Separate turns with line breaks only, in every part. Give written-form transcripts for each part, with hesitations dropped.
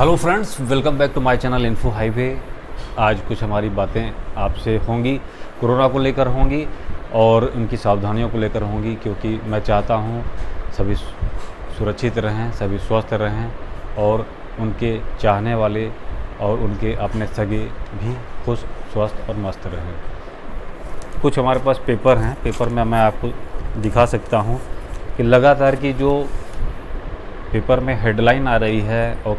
Hello friends, welcome back to my channel info highway. आज कुछ हमारी बातें आपसे होंगी, कोरोना को लेकर होंगी और उनकी सावधानियों को लेकर होंगी, क्योंकि मैं चाहता हूं सभी सुरक्षित रहें, सभी स्वस्थ रहें और उनके चाहने वाले और उनके अपने सगे भी खुश, स्वस्थ और मस्त रहें। कुछ हमारे पास पेपर हैं, पेपर में मैं आपको दिखा सकता हूं कि लगातार की जो पेपर में हेडलाइन आ रही है और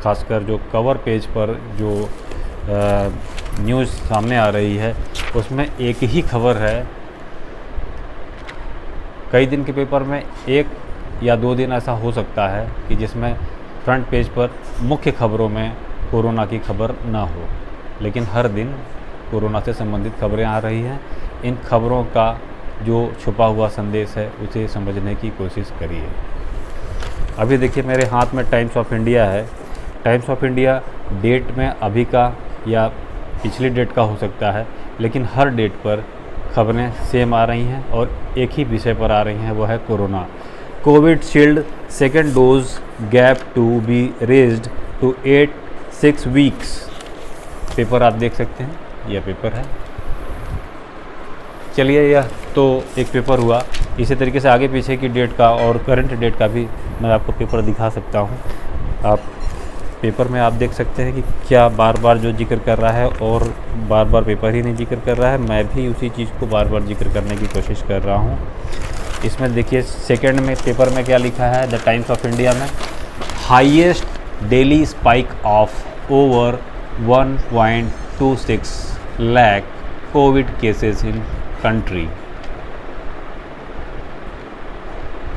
खासकर जो कवर पेज पर जो न्यूज़ सामने आ रही है उसमें एक ही खबर है। कई दिन के पेपर में एक या दो दिन ऐसा हो सकता है कि जिसमें फ्रंट पेज पर मुख्य खबरों में कोरोना की खबर ना हो, लेकिन हर दिन कोरोना से संबंधित खबरें आ रही हैं। इन खबरों का जो छुपा हुआ संदेश है उसे समझने की कोशिश करिए। अभी देखिए मेरे हाथ में टाइम्स ऑफ इंडिया है। टाइम्स ऑफ इंडिया डेट में अभी का या पिछली डेट का हो सकता है, लेकिन हर डेट पर खबरें सेम आ रही हैं और एक ही विषय पर आ रही हैं, वो है corona. Covishield second dose gap to be raised to 6 weeks. Paper आप देख सकते हैं, यह पेपर है। चलिए, यह तो एक पेपर हुआ। इसी तरीके से आगे पीछे की डेट का और करंट डेट का भी मैं आपको पेपर दिखा सकता हूँ। आप पेपर में आप देख सकते हैं कि क्या बार बार जो जिक्र कर रहा है और बार बार पेपर ही नहीं जिक्र कर रहा है, मैं भी उसी चीज़ को बार बार जिक्र करने की कोशिश कर रहा हूँ। इसमें देखिए सेकंड में पेपर में क्या लिखा है, द टाइम्स ऑफ इंडिया में, highest daily spike of over 1.26 lakh covid cases in country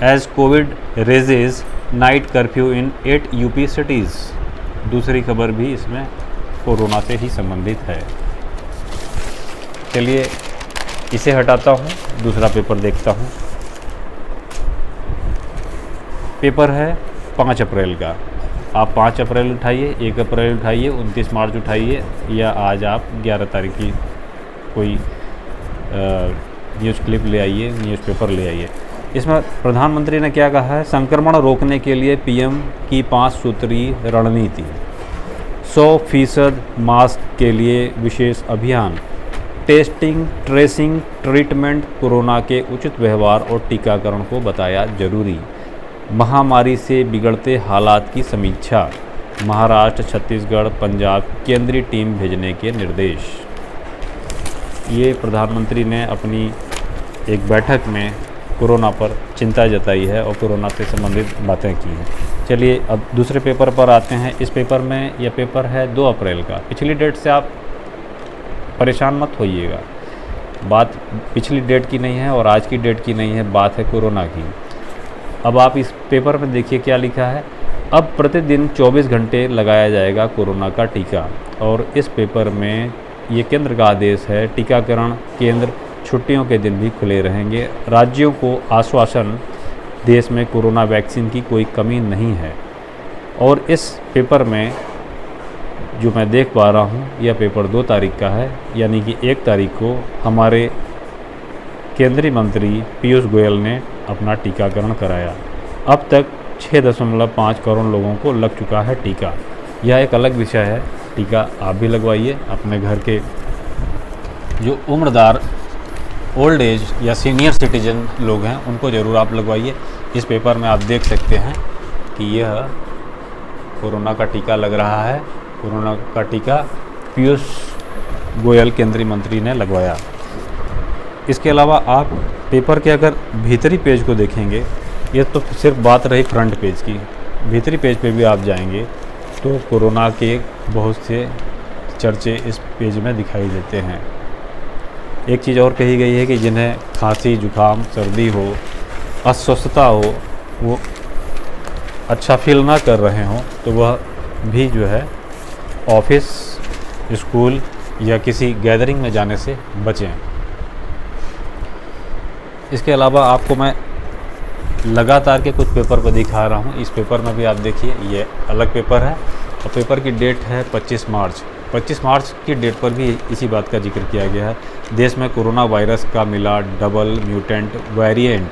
as covid rages night curfew in 8 UP cities. दूसरी खबर भी इसमें कोरोना से ही संबंधित है। चलिए इसे हटाता हूँ, दूसरा पेपर देखता हूँ। पेपर है 5 अप्रैल का। आप 5 अप्रैल उठाइए, 1 अप्रैल उठाइए, 29 मार्च उठाइए, या आज आप 11 तारीख की कोई न्यूज़ क्लिप ले आइए, न्यूज़पेपर ले आइए। इसमें प्रधानमंत्री ने क्या कहा है, संक्रमण रोकने के लिए पीएम की 5 सूत्री रणनीति, 100% मास्क के लिए विशेष अभियान, टेस्टिंग, ट्रेसिंग, ट्रीटमेंट, कोरोना के उचित व्यवहार और टीकाकरण को बताया जरूरी, महामारी से बिगड़ते हालात की समीक्षा, महाराष्ट्र, छत्तीसगढ़, पंजाब केंद्रीय टीम भेजने के निर्देश। ये प्रधानमंत्री ने अपनी एक बैठक में कोरोना पर चिंता जताई है और कोरोना से संबंधित बातें की हैं। चलिए अब दूसरे पेपर पर आते हैं। इस पेपर में, यह पेपर है 2 अप्रैल का। पिछली डेट से आप परेशान मत होइएगा, बात पिछली डेट की नहीं है और आज की डेट की नहीं है, बात है कोरोना की। अब आप इस पेपर में देखिए क्या लिखा है, अब प्रतिदिन 24 घंटे लगाया जाएगा कोरोना का टीका। और इस पेपर में ये केंद्र का आदेश है, टीकाकरण केंद्र छुट्टियों के दिन भी खुले रहेंगे। राज्यों को आश्वासन, देश में कोरोना वैक्सीन की कोई कमी नहीं है। और इस पेपर में जो मैं देख पा रहा हूँ, यह पेपर 2 तारीख का है, यानी कि 1 तारीख को हमारे केंद्रीय मंत्री पीयूष गोयल ने अपना टीकाकरण कराया। अब तक 6.5 करोड़ लोगों को लग चुका है टीका। यह एक अलग विषय है, टीका आप भी लगवाइए। अपने घर के जो उम्रदार, ओल्ड एज या सीनियर सिटीजन लोग हैं उनको ज़रूर आप लगवाइए। इस पेपर में आप देख सकते हैं कि यह कोरोना का टीका लग रहा है। कोरोना का टीका पीयूष गोयल केंद्रीय मंत्री ने लगवाया। इसके अलावा आप पेपर के अगर भीतरी पेज को देखेंगे, ये तो सिर्फ बात रही फ्रंट पेज की, भीतरी पेज पे भी आप जाएंगे तो कोरोना के बहुत से चर्चे इस पेज में दिखाई देते हैं। एक चीज़ और कही गई है कि जिन्हें खांसी, जुकाम, सर्दी हो, अस्वस्थता हो, वो अच्छा फील ना कर रहे हों, तो वह भी जो है ऑफिस, स्कूल या किसी गैदरिंग में जाने से बचें। इसके अलावा आपको मैं लगातार के कुछ पेपर पर दिखा रहा हूँ। इस पेपर में भी आप देखिए, ये अलग पेपर है और पेपर की डेट है 25 मार्च। 25 मार्च की डेट पर भी इसी बात का जिक्र किया गया है। देश में कोरोना वायरस का मिला डबल म्यूटेंट वेरिएंट,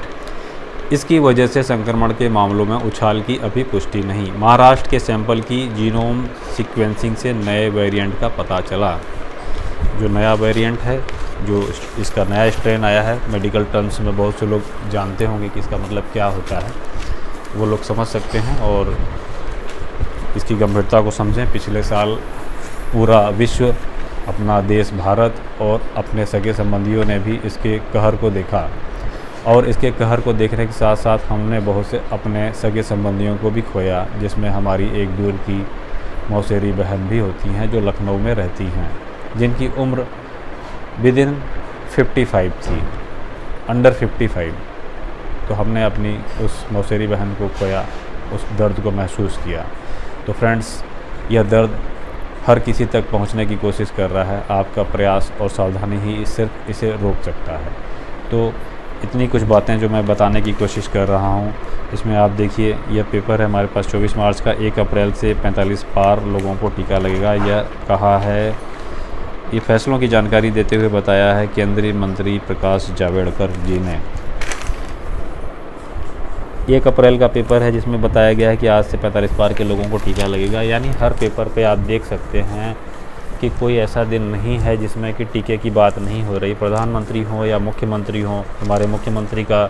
इसकी वजह से संक्रमण के मामलों में उछाल की अभी पुष्टि नहीं। महाराष्ट्र के सैंपल की जीनोम सीक्वेंसिंग से नए वेरिएंट का पता चला। जो नया वेरिएंट है, जो इसका नया स्ट्रेन आया है, मेडिकल टर्म्स में बहुत से लोग जानते होंगे कि इसका मतलब क्या होता है, वो लोग समझ सकते हैं और इसकी गंभीरता को समझें। पिछले साल पूरा विश्व, अपना देश भारत और अपने सगे संबंधियों ने भी इसके कहर को देखा, और इसके कहर को देखने के साथ साथ हमने बहुत से अपने सगे संबंधियों को भी खोया, जिसमें हमारी एक दूर की मौसेरी बहन भी होती हैं जो लखनऊ में रहती हैं, जिनकी उम्र विदिन 55 थी, अंडर 55। तो हमने अपनी उस मौसेरी बहन को खोया, उस दर्द को महसूस किया। तो फ्रेंड्स, यह दर्द हर किसी तक पहुंचने की कोशिश कर रहा है। आपका प्रयास और सावधानी ही सिर्फ इसे रोक सकता है। तो इतनी कुछ बातें जो मैं बताने की कोशिश कर रहा हूं, इसमें आप देखिए, यह पेपर है हमारे पास 24 मार्च का। 1 अप्रैल से 45 पार लोगों को टीका लगेगा, यह कहा है। ये फैसलों की जानकारी देते हुए बताया है केंद्रीय मंत्री प्रकाश जावड़ेकर जी ने। 1 अप्रैल का पेपर है जिसमें बताया गया है कि आज से 45 पार के लोगों को टीका लगेगा। यानी हर पेपर पे आप देख सकते हैं कि कोई ऐसा दिन नहीं है जिसमें कि टीके की बात नहीं हो रही। प्रधानमंत्री हो या मुख्यमंत्री हो, हमारे मुख्यमंत्री का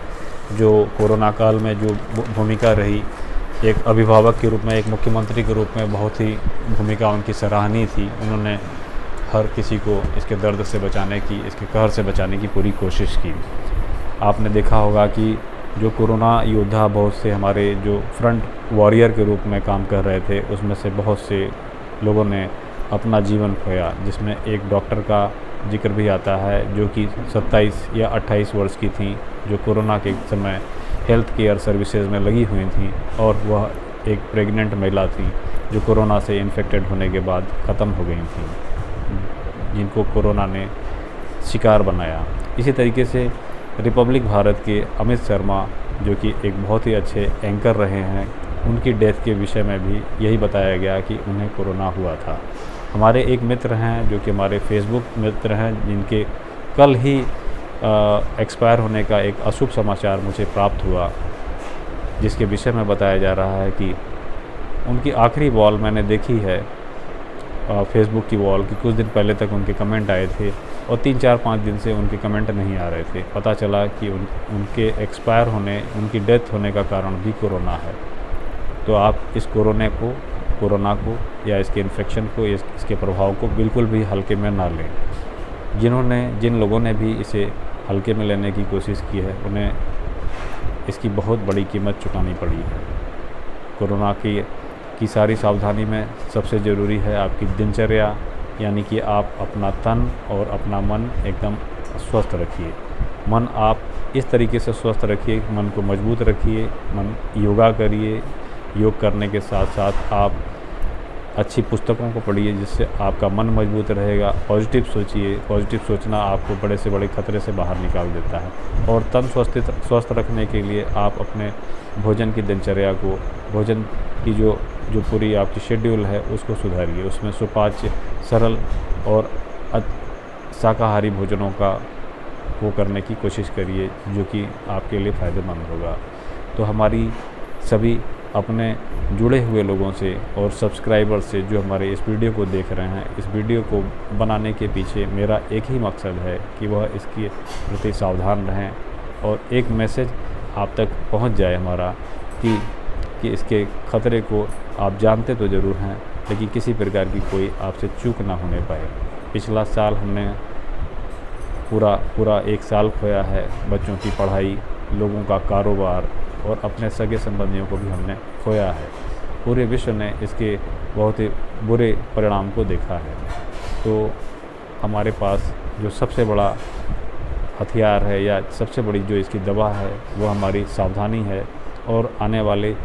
जो कोरोना काल में जो भूमिका रही, एक अभिभावक के रूप में, एक मुख्यमंत्री के रूप में बहुत ही भूमिका उनकी सराहनीय थी। उन्होंने हर किसी को इसके दर्द से बचाने की, इसके कहर से बचाने की पूरी कोशिश की। आपने देखा होगा कि जो कोरोना योद्धा, बहुत से हमारे जो फ्रंट वॉरियर के रूप में काम कर रहे थे, उसमें से बहुत से लोगों ने अपना जीवन खोया, जिसमें एक डॉक्टर का जिक्र भी आता है जो कि 27 या 28 वर्ष की थी, जो कोरोना के समय हेल्थ केयर सर्विसेज में लगी हुई थी, और वह एक प्रेग्नेंट महिला थी जो कोरोना से इन्फेक्टेड होने के बाद ख़त्म हो गई थी, जिनको कोरोना ने शिकार बनाया। इसी तरीके से रिपब्लिक भारत के अमित शर्मा, जो कि एक बहुत ही अच्छे एंकर रहे हैं, उनकी डेथ के विषय में भी यही बताया गया कि उन्हें कोरोना हुआ था। हमारे एक मित्र हैं जो कि हमारे फेसबुक मित्र हैं, जिनके कल ही एक्सपायर होने का एक अशुभ समाचार मुझे प्राप्त हुआ, जिसके विषय में बताया जा रहा है कि उनकी आखिरी वॉल मैंने देखी है फेसबुक की वॉल की। कुछ दिन पहले तक उनके कमेंट आए थे और 3-4-5 दिन से उनके कमेंट नहीं आ रहे थे। पता चला कि उनके एक्सपायर होने, उनकी डेथ होने का कारण भी कोरोना है। तो आप इस कोरोना को या इसके इन्फेक्शन को, इसके प्रभाव को बिल्कुल भी हल्के में ना लें। जिन लोगों ने भी इसे हल्के में लेने की कोशिश की है, उन्हें इसकी बहुत बड़ी कीमत चुकानी पड़ी है। कोरोना की सारी सावधानी में सबसे ज़रूरी है आपकी दिनचर्या, यानी कि आप अपना तन और अपना मन एकदम स्वस्थ रखिए। मन आप इस तरीके से स्वस्थ रखिए, मन को मजबूत रखिए। योगा करिए, योग करने के साथ साथ आप अच्छी पुस्तकों को पढ़िए, जिससे आपका मन मजबूत रहेगा। पॉजिटिव सोचिए, पॉजिटिव सोचना आपको बड़े से बड़े खतरे से बाहर निकाल देता है। और तन स्वस्थ रखने के लिए आप अपने भोजन की दिनचर्या को, भोजन की जो पूरी आपकी शेड्यूल है उसको सुधारिए। उसमें सुपाच्य, सरल और शाकाहारी भोजनों का वो करने की कोशिश करिए, जो कि आपके लिए फ़ायदेमंद होगा। तो हमारी सभी अपने जुड़े हुए लोगों से और सब्सक्राइबर से जो हमारे इस वीडियो को देख रहे हैं, इस वीडियो को बनाने के पीछे मेरा एक ही मकसद है कि वह इसके प्रति सावधान रहें और एक मैसेज आप तक पहुंच जाए हमारा कि इसके ख़तरे को आप जानते तो ज़रूर हैं, लेकिन किसी प्रकार की कोई आपसे चूक ना होने पाए। पिछला साल हमने पूरा 1 साल खोया है, बच्चों की पढ़ाई, लोगों का कारोबार और अपने सगे संबंधियों को भी हमने खोया है। पूरे विश्व ने इसके बहुत ही बुरे परिणाम को देखा है। तो हमारे पास जो सबसे बड़ा हथियार है या सबसे बड़ी जो इसकी दवा है, वो हमारी सावधानी है। और आने वाले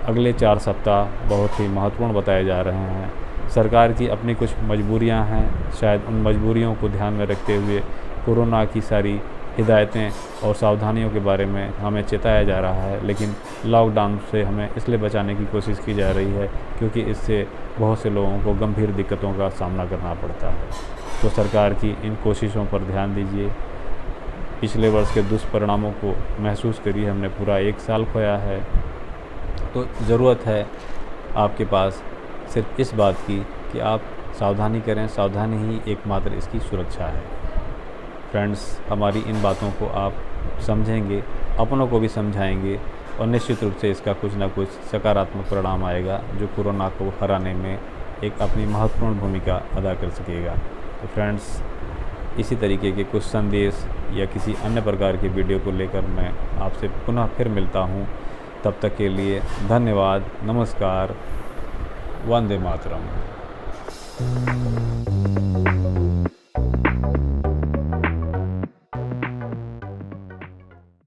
अगले 4 सप्ताह बहुत ही महत्वपूर्ण बताए जा रहे हैं। सरकार की अपनी कुछ मजबूरियां हैं, शायद उन मजबूरियों को ध्यान में रखते हुए कोरोना की सारी हिदायतें और सावधानियों के बारे में हमें चेताया जा रहा है, लेकिन लॉकडाउन से हमें इसलिए बचाने की कोशिश की जा रही है क्योंकि इससे बहुत से लोगों को गंभीर दिक्कतों का सामना करना पड़ता है। तो सरकार की इन कोशिशों पर ध्यान दीजिए। पिछले वर्ष के दुष्परिणामों को महसूस करिए। हमने पूरा 1 साल खोया है। तो ज़रूरत है आपके पास सिर्फ इस बात की कि आप सावधानी करें। सावधानी ही एकमात्र इसकी सुरक्षा है। फ्रेंड्स, हमारी इन बातों को आप समझेंगे, अपनों को भी समझाएंगे और निश्चित रूप से इसका कुछ ना कुछ सकारात्मक परिणाम आएगा जो कोरोना को हराने में एक अपनी महत्वपूर्ण भूमिका अदा कर सकेगा। तो फ्रेंड्स, इसी तरीके के कुछ संदेश या किसी अन्य प्रकार की वीडियो को लेकर मैं आपसे पुनः फिर मिलता हूँ। तब तक के लिए धन्यवाद, नमस्कार, वंदे मातरम।